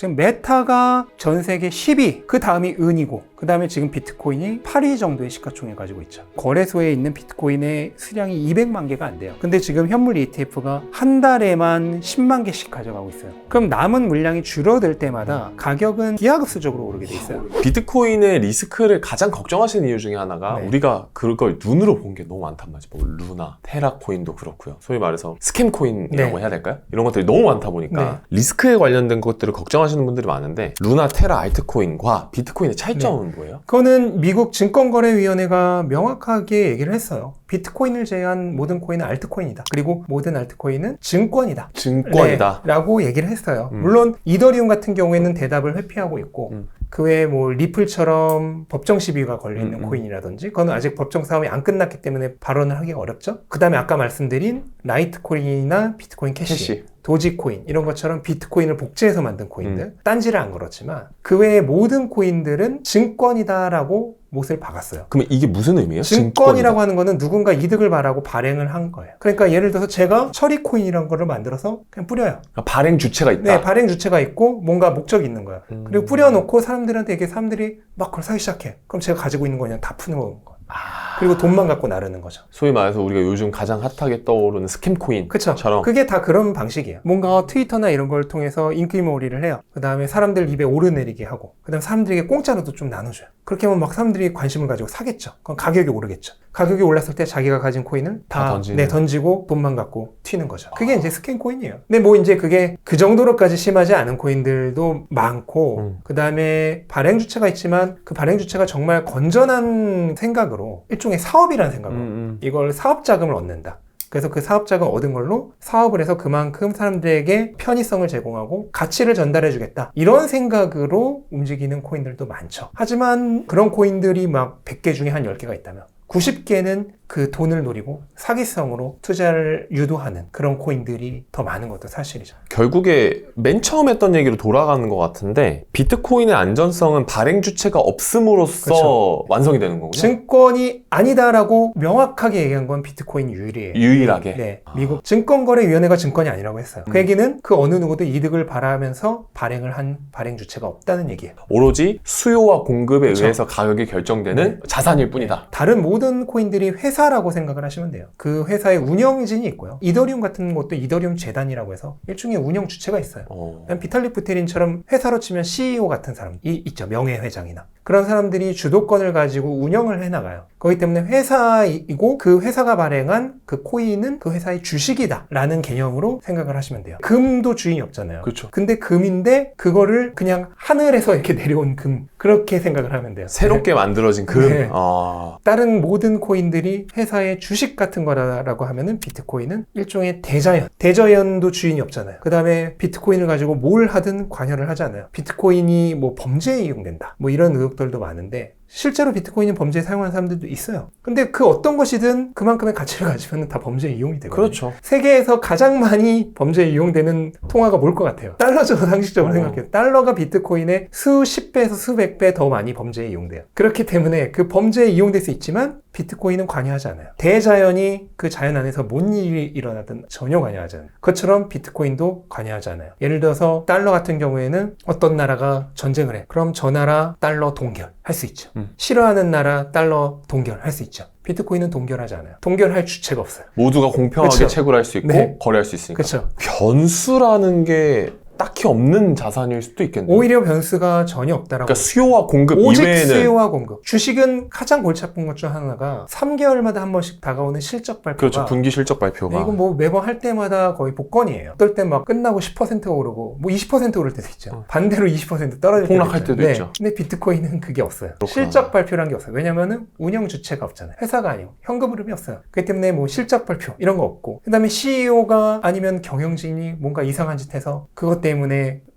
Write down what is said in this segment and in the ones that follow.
지금 메타가 전 세계 10위, 그 다음이 은이고, 그 다음에 지금 비트코인이 8위 정도의 시가총액 가지고 있죠. 거래소에 있는 비트코인의 수량이 200만 개가 안 돼요. 근데 지금 현물 ETF가 한 달에만 10만 개씩 가져가고 있어요. 그럼 남은 물량이 줄어들 때마다 가격은 기하급수적으로 오르게 돼 있어요. 비트코인의 리스크를 가장 걱정하시는 이유 중에 하나가 네. 우리가 그걸 눈으로 본 게 너무 많단 말이죠. 뭐 루나, 테라코인도 그렇고요. 소위 말해서 스캠코인이라고 네. 해야 될까요? 이런 것들이 너무 많다 보니까 리스크에 관련된 것들을 걱정하시는 분들이 많은데 루나, 테라, 알트코인과 비트코인의 차이점은 뭐예요? 그거는 미국 증권거래위원회가 명확하게 얘기를 했어요. 비트코인을 제외한 모든 코인은 알트코인이다. 그리고 모든 알트코인은 증권이다. 증권이다. 네, 라고 얘기를 했어요. 물론 이더리움 같은 경우에는 대답을 회피하고 있고 그 외에 뭐 리플처럼 법정 시비가 걸려있는 코인이라든지 그거는 아직 법정 싸움이 안 끝났기 때문에 발언을 하기가 어렵죠. 그 다음에 아까 말씀드린 라이트코인이나 비트코인 캐시. 도지코인 이런 것처럼 비트코인을 복제해서 만든 코인들 딴지를 안 걸었지만 그 외에 모든 코인들은 증권이다라고 못을 박았어요. 그러면 이게 무슨 의미예요? 증권이라고 하는 거는 누군가 이득을 바라고 발행을 한 거예요. 그러니까 예를 들어서 제가 처리코인이라는 거를 만들어서 그냥 뿌려요. 그러니까 발행 주체가 있다. 네, 발행 주체가 있고 뭔가 목적이 있는 거예요. 그리고 뿌려놓고 사람들한테 이게 사람들이 막 그걸 사기 시작해. 그럼 제가 가지고 있는 거 그냥 다 푸는 거예요. 그리고 돈만 갖고 나르는 거죠. 소위 말해서 우리가 요즘 가장 핫하게 떠오르는 스캠코인처럼. 그쵸. 그게 다 그런 방식이에요. 뭔가 트위터나 이런 걸 통해서 인기몰이를 해요. 그 다음에 사람들 입에 오르내리게 하고 그 다음에 사람들에게 공짜로도 좀 나눠줘요. 그렇게 하면 막 사람들이 관심을 가지고 사겠죠. 그럼 가격이 오르겠죠. 가격이 올랐을 때 자기가 가진 코인을 다 던지고 돈만 갖고 튀는 거죠. 그게 이제 스캠 코인이에요. 근데 뭐 이제 그게 그 정도로까지 심하지 않은 코인들도 많고 그 다음에 발행 주체가 있지만 그 발행 주체가 정말 건전한 생각으로 일종의 사업이라는 생각으로 이걸 사업 자금을 얻는다. 그래서 그 사업 자금 얻은 걸로 사업을 해서 그만큼 사람들에게 편의성을 제공하고 가치를 전달해 주겠다. 이런 생각으로 움직이는 코인들도 많죠. 하지만 그런 코인들이 막 100개 중에 한 10개가 있다면 90개는 그 돈을 노리고 사기성으로 투자를 유도하는 그런 코인들이 더 많은 것도 사실이죠. 결국에 맨 처음 했던 얘기로 돌아가는 것 같은데 비트코인의 안전성은 발행 주체가 없음으로써 그렇죠. 완성이 되는 거군요. 증권이 아니다라고 명확하게 얘기한 건 비트코인 유일이에요. 유일하게? 네. 미국 증권거래위원회가 증권이 아니라고 했어요. 그 얘기는 그 어느 누구도 이득을 바라면서 발행을 한 발행 주체가 없다는 얘기예요. 오로지 수요와 공급에 그렇죠. 의해서 가격이 결정되는 자산일 뿐이다. 다른 모든 코인들이 회사라고 생각을 하시면 돼요. 그 회사의 운영진이 있고요. 이더리움 같은 것도 이더리움 재단이라고 해서 일종의 운영 주체가 있어요. 비탈릭 부테린처럼 회사로 치면 CEO 같은 사람이 있죠. 명예회장이나. 그런 사람들이 주도권을 가지고 운영을 해나가요. 그렇기 때문에 회사이고 그 회사가 발행한 그 코인은 그 회사의 주식이다 라는 개념으로 생각을 하시면 돼요. 금도 주인이 없잖아요. 그렇죠. 근데 금인데 그거를 그냥 하늘에서 이렇게 내려온 금 그렇게 생각을 하면 돼요. 새롭게 만들어진 금. 네. 다른 모든 코인들이 회사의 주식 같은 거라고 하면은 비트코인은 일종의 대자연도 주인이 없잖아요. 그 다음에 비트코인을 가지고 뭘 하든 관여를 하잖아요. 비트코인이 뭐 범죄에 이용된다 뭐 이런 의혹들도 많은데 실제로 비트코인은 범죄에 사용하는 사람들도 있어요. 근데 그 어떤 것이든 그만큼의 가치를 가지면 다 범죄에 이용이 되거든요. 그렇죠. 세계에서 가장 많이 범죄에 이용되는 통화가 뭘 것 같아요? 달러죠. 상식적으로 생각해요. 달러가 비트코인의 수십 배에서 수백 배 더 많이 범죄에 이용돼요. 그렇기 때문에 그 범죄에 이용될 수 있지만 비트코인은 관여하지 않아요. 대자연이 그 자연 안에서 뭔 일이 일어나든 전혀 관여하지 않아요. 그것처럼 비트코인도 관여하지 않아요. 예를 들어서 달러 같은 경우에는 어떤 나라가 전쟁을 해. 그럼 저 나라 달러 동결 할 수 있죠. 싫어하는 나라 달러 동결 할 수 있죠. 비트코인은 동결하지 않아요. 동결할 주체가 없어요. 모두가 공평하게 그쵸? 채굴할 수 있고 네. 거래할 수 있으니까. 그렇죠. 변수라는 게 딱히 없는 자산일 수도 있겠네요. 오히려 변수가 전혀 없다라고. 그러니까 수요와 공급 오직 이외에는 수요와 공급. 주식은 가장 골치 아픈 것 중 하나가 3개월마다 한 번씩 다가오는 실적 발표가. 그렇죠. 분기 실적 발표가. 네, 이건 뭐 매번 할 때마다 거의 복권이에요. 어떨 때 막 끝나고 10%가 오르고 뭐 20% 오를 때도 있죠. 반대로 20% 떨어질 때도 폭락할 때도 네. 있죠. 근데 비트코인은 그게 없어요. 그렇구나. 실적 발표란 게 없어요. 왜냐면은 운영 주체가 없잖아요. 회사가 아니고 현금 흐름이 없어요. 그렇기 때문에 뭐 실적 발표 이런 거 없고 그다음에 CEO가 아니면 경영진이 뭔가 이상한 짓 해서 그것 때문에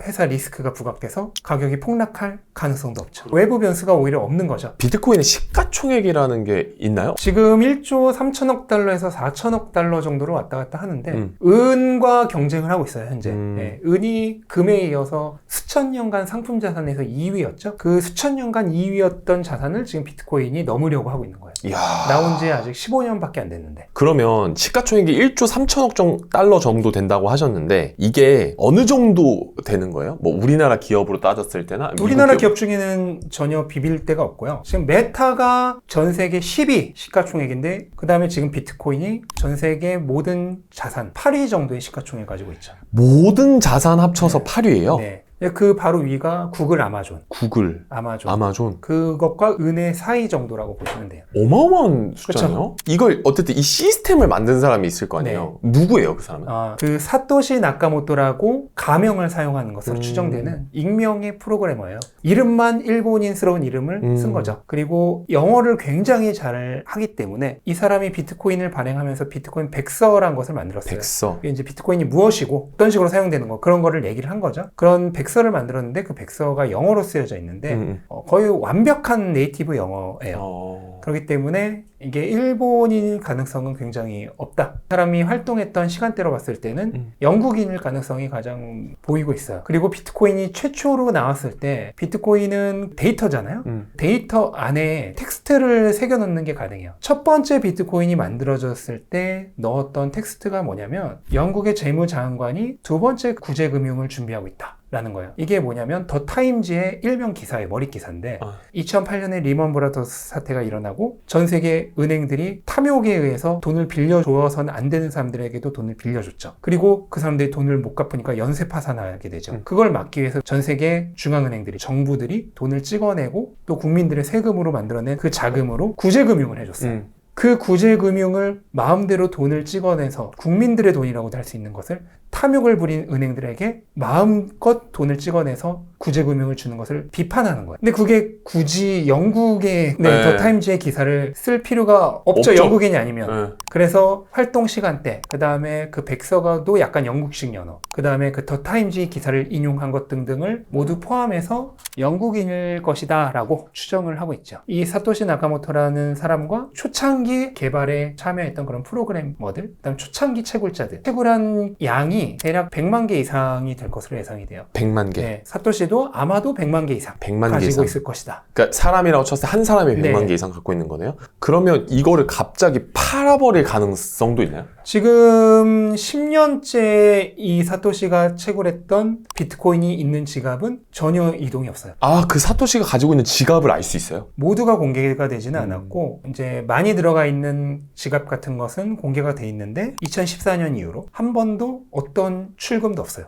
회사 리스크가 부각돼서 가격이 폭락할 가능성도 없죠. 외부 변수가 오히려 없는 거죠. 비트코인의 시가총액이라는 게 있나요? 지금 1조 3천억 달러에서 4천억 달러 정도로 왔다 갔다 하는데 은과 경쟁을 하고 있어요. 현재. 네, 은이 금에 이어서 수천 년간 상품 자산에서 2위였죠. 그 수천 년간 2위였던 자산을 지금 비트코인이 넘으려고 하고 있는 거예요. 이야. 나온 지 아직 15년밖에 안 됐는데. 그러면 시가총액이 1조 3천억 달러 정도 된다고 하셨는데 이게 어느 정도 비벼도 되는 거예요? 뭐 우리나라 기업으로 따졌을 때나 미국 우리나라 기업 중에는 전혀 비빌 데가 없고요. 지금 메타가 전 세계 10위 시가총액인데 그 다음에 지금 비트코인이 전 세계 모든 자산 8위 정도의 시가총액을 가지고 있죠. 모든 자산 합쳐서 8위예요? 네. 그 바로 위가 구글, 아마존. 구글, 아마존. 아마존. 그것과 은혜 사이 정도라고 보시면 돼요. 어마어마한 숫자네요? 이걸 어쨌든 이 시스템을 만든 사람이 있을 거 아니에요? 누구예요, 그 사람은? 그 사토시 나카모토라고 가명을 사용하는 것으로 추정되는 익명의 프로그래머예요. 이름만 일본인스러운 이름을 쓴 거죠. 그리고 영어를 굉장히 잘 하기 때문에 이 사람이 비트코인을 발행하면서 비트코인 백서란 것을 만들었어요. 백서. 이게 이제 비트코인이 무엇이고 어떤 식으로 사용되는 거 그런 거를 얘기를 한 거죠. 그런 백서를 만들었는데 그 백서가 영어로 쓰여져 있는데 거의 완벽한 네이티브 영어예요. 그렇기 때문에 이게 일본인일 가능성은 굉장히 없다. 사람이 활동했던 시간대로 봤을 때는 영국인일 가능성이 가장 보이고 있어요. 그리고 비트코인이 최초로 나왔을 때 비트코인은 데이터잖아요. 데이터 안에 텍스트를 새겨넣는 게 가능해요. 첫 번째 비트코인이 만들어졌을 때 넣었던 텍스트가 뭐냐면 영국의 재무장관이 두 번째 구제금융을 준비하고 있다. 라는 거예요. 이게 뭐냐면 더 타임즈의 일명 기사의 머리 기사인데 2008년에 리먼 브라더스 사태가 일어나고 전 세계 은행들이 탐욕에 의해서 돈을 빌려줘서는 안 되는 사람들에게도 돈을 빌려줬죠. 그리고 그 사람들이 돈을 못 갚으니까 연쇄 파산하게 되죠. 그걸 막기 위해서 전 세계 중앙은행들이 정부들이 돈을 찍어내고 또 국민들의 세금으로 만들어낸 그 자금으로 구제금융을 해줬어요. 그 구제금융을 마음대로 돈을 찍어내서 국민들의 돈이라고도 할 수 있는 것을 탐욕을 부린 은행들에게 마음껏 돈을 찍어내서 구제금융을 주는 것을 비판하는 거예요. 근데 그게 굳이 영국의 더 타임즈의 기사를 쓸 필요가 없죠. 영국인이 아니면. 그래서 활동 시간대, 그 다음에 그 백서가도 약간 영국식 연어, 그 다음에 그 더 타임즈 기사를 인용한 것 등등을 모두 포함해서 영국인일 것이다 라고 추정을 하고 있죠. 이 사토시 나카모토라는 사람과 초창기 개발에 참여했던 그런 프로그래머들, 그 다음 초창기 채굴자들, 채굴한 양이 대략 100만 개 이상이 될 것으로 예상이 돼요. 100만 개? 네, 사토시도 아마도 100만 개 이상 100만 개 가지고 이상. 있을 것이다. 그러니까 사람이라고 쳤을 때 한 사람이 100만 개 이상 갖고 있는 거네요? 그러면 이거를 갑자기 팔아버릴 가능성도 있나요? 지금 10년째 이 사토시가 채굴했던 비트코인이 있는 지갑은 전혀 이동이 없어요. 아, 그 사토시가 가지고 있는 지갑을 알 수 있어요? 모두가 공개가 되지는 않았고 이제 많이 들어가 있는 지갑 같은 것은 공개가 돼 있는데 2014년 이후로 한 번도 어떤 출금도 없어요.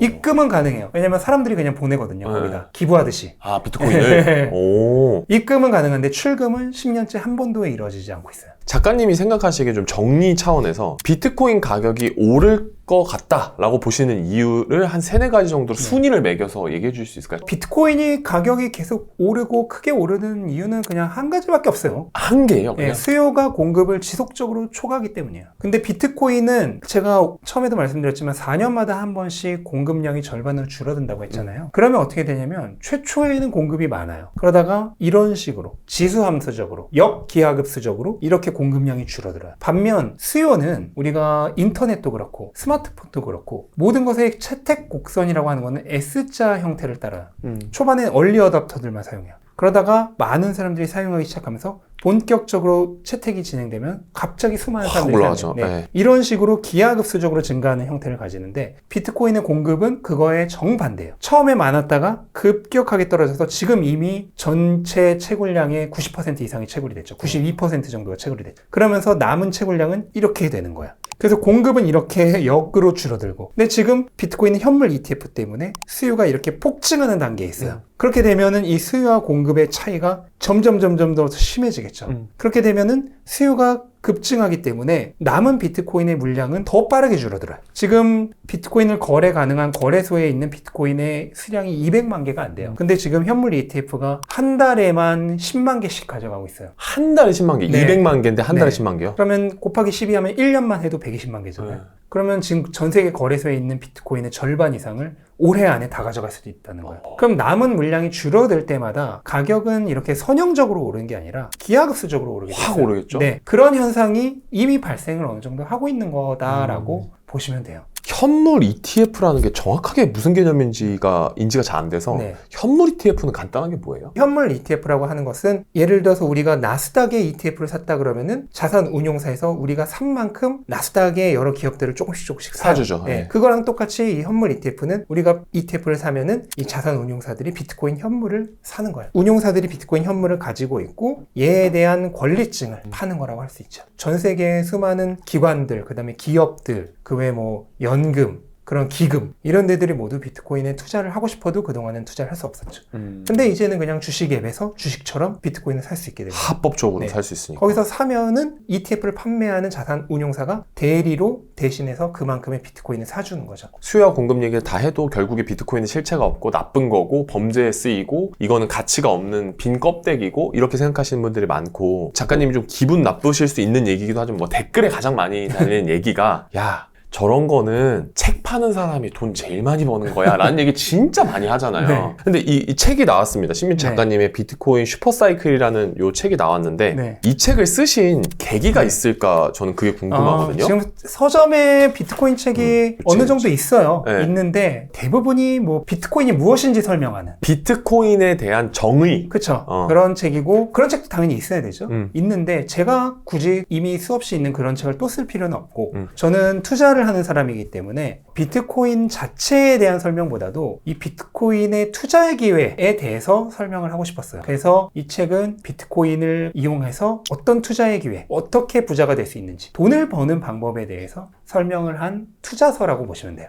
입금은 가능해요. 왜냐면 사람들이 그냥 보내거든요. 거기다 기부하듯이. 아, 비트코인을? 오. 입금은 가능한데 출금은 10년째 한 번도 이루어지지 않고 있어요. 작가님이 생각하시기에 좀 정리 차원에서 비트코인 가격이 오를 것 같다라고 보시는 이유를 한 3-4가지 정도로 순위를 매겨서 얘기해 주실 수 있을까요? 비트코인이 가격이 계속 오르고 크게 오르는 이유는 그냥 한 가지밖에 없어요. 한 개예요, 그냥? 네, 수요가 공급을 지속적으로 초과하기 때문이에요. 근데 비트코인은 제가 처음에도 말씀드렸지만 4년마다 한 번씩 공급량이 절반으로 줄어든다고 했잖아요. 그러면 어떻게 되냐면 최초에는 공급이 많아요. 그러다가 이런 식으로 지수함수적으로 역기하급수적으로 이렇게 공급량이 줄어들어요. 반면 수요는 우리가 인터넷도 그렇고 스마트폰도 그렇고 모든 것의 채택 곡선이라고 하는 거는 S자 형태를 따라요. 초반에 얼리 어답터들만 사용해요. 그러다가 많은 사람들이 사용하기 시작하면서 본격적으로 채택이 진행되면 갑자기 수많은 사람들이 올라가죠. 네. 이런 식으로 기하급수적으로 증가하는 형태를 가지는데 비트코인의 공급은 그거에 정반대예요. 처음에 많았다가 급격하게 떨어져서 지금 이미 전체 채굴량의 90% 이상이 채굴이 됐죠. 92% 정도가 채굴이 됐죠. 그러면서 남은 채굴량은 이렇게 되는 거야. 그래서 공급은 이렇게 역으로 줄어들고 근데 지금 비트코인은 현물 ETF 때문에 수요가 이렇게 폭증하는 단계에 있어요. 그렇게 되면은 이 수요와 공급의 차이가 점점 더 심해지겠죠. 그렇게 되면은 수요가 급증하기 때문에 남은 비트코인의 물량은 더 빠르게 줄어들어요. 지금 비트코인을 거래 가능한 거래소에 있는 비트코인의 수량이 200만 개가 안 돼요. 근데 지금 현물 ETF가 한 달에만 10만 개씩 가져가고 있어요. 한 달에 10만 개? 네. 200만 개인데 한 달에 네. 10만 개요? 그러면 곱하기 12 하면 1년만 해도 120만 개잖아요. 그러면 지금 전 세계 거래소에 있는 비트코인의 절반 이상을 올해 안에 다 가져갈 수도 있다는 거예요. 그럼 남은 물량이 줄어들 때마다 가격은 이렇게 선형적으로 오르는 게 아니라 기하급수적으로 오르게 확 됐어요. 오르겠죠? 네, 그런 현상이 이미 발생을 어느 정도 하고 있는 거다라고 보시면 돼요. 현물 ETF라는 게 정확하게 무슨 개념인지가 인지가 잘 안 돼서 네. 현물 ETF는 간단하게 뭐예요? 현물 ETF라고 하는 것은 예를 들어서 우리가 나스닥의 ETF를 샀다 그러면은 자산 운용사에서 우리가 산 만큼 나스닥의 여러 기업들을 조금씩 사요. 사주죠. 네. 네. 그거랑 똑같이 이 현물 ETF는 우리가 ETF를 사면은 이 자산 운용사들이 비트코인 현물을 사는 거예요. 운용사들이 비트코인 현물을 가지고 있고 얘에 대한 권리증을 파는 거라고 할 수 있죠. 전 세계의 수많은 기관들, 그다음에 기업들, 그 외에 뭐 연금, 그런 기금 이런 데들이 모두 비트코인에 투자를 하고 싶어도 그동안은 투자를 할 수 없었죠. 근데 이제는 그냥 주식 앱에서 주식처럼 비트코인을 살 수 있게 됩니다. 합법적으로 네. 살 수 있으니까. 거기서 사면은 ETF를 판매하는 자산 운용사가 대리로 대신해서 그만큼의 비트코인을 사주는 거죠. 수요와 공급 얘기를 다 해도 결국에 비트코인은 실체가 없고 나쁜 거고 범죄에 쓰이고 이거는 가치가 없는 빈 껍데기고 이렇게 생각하시는 분들이 많고, 작가님이 좀 기분 나쁘실 수 있는 얘기기도 하지만 뭐 댓글에 가장 많이 달리는 얘기가 야 저런 거는 책 파는 사람이 돈 제일 많이 버는 거야 라는 얘기 진짜 많이 하잖아요. 네. 근데 이 책이 나왔습니다. 신민주 작가님의 비트코인 슈퍼사이클이라는 요 책이 나왔는데 네. 이 책을 쓰신 계기가 있을까 저는 그게 궁금하거든요. 지금 서점에 비트코인 책이 그치, 어느 정도 있어요. 네. 있는데 대부분이 뭐 비트코인이 무엇인지 설명하는 비트코인에 대한 정의. 그쵸. 어. 그런 책이고 그런 책도 당연히 있어야 되죠. 음. 있는데 제가 굳이 이미 수없이 있는 그런 책을 또 쓸 필요는 없고 저는 투자를 하는 사람이기 때문에 비트코인 자체에 대한 설명보다도 이 비트코인의 투자의 기회에 대해서 설명을 하고 싶었어요. 그래서 이 책은 비트코인을 이용해서 어떤 투자의 기회, 어떻게 부자가 될 수 있는지, 돈을 버는 방법에 대해서 설명을 한 투자서라고 보시면 돼요.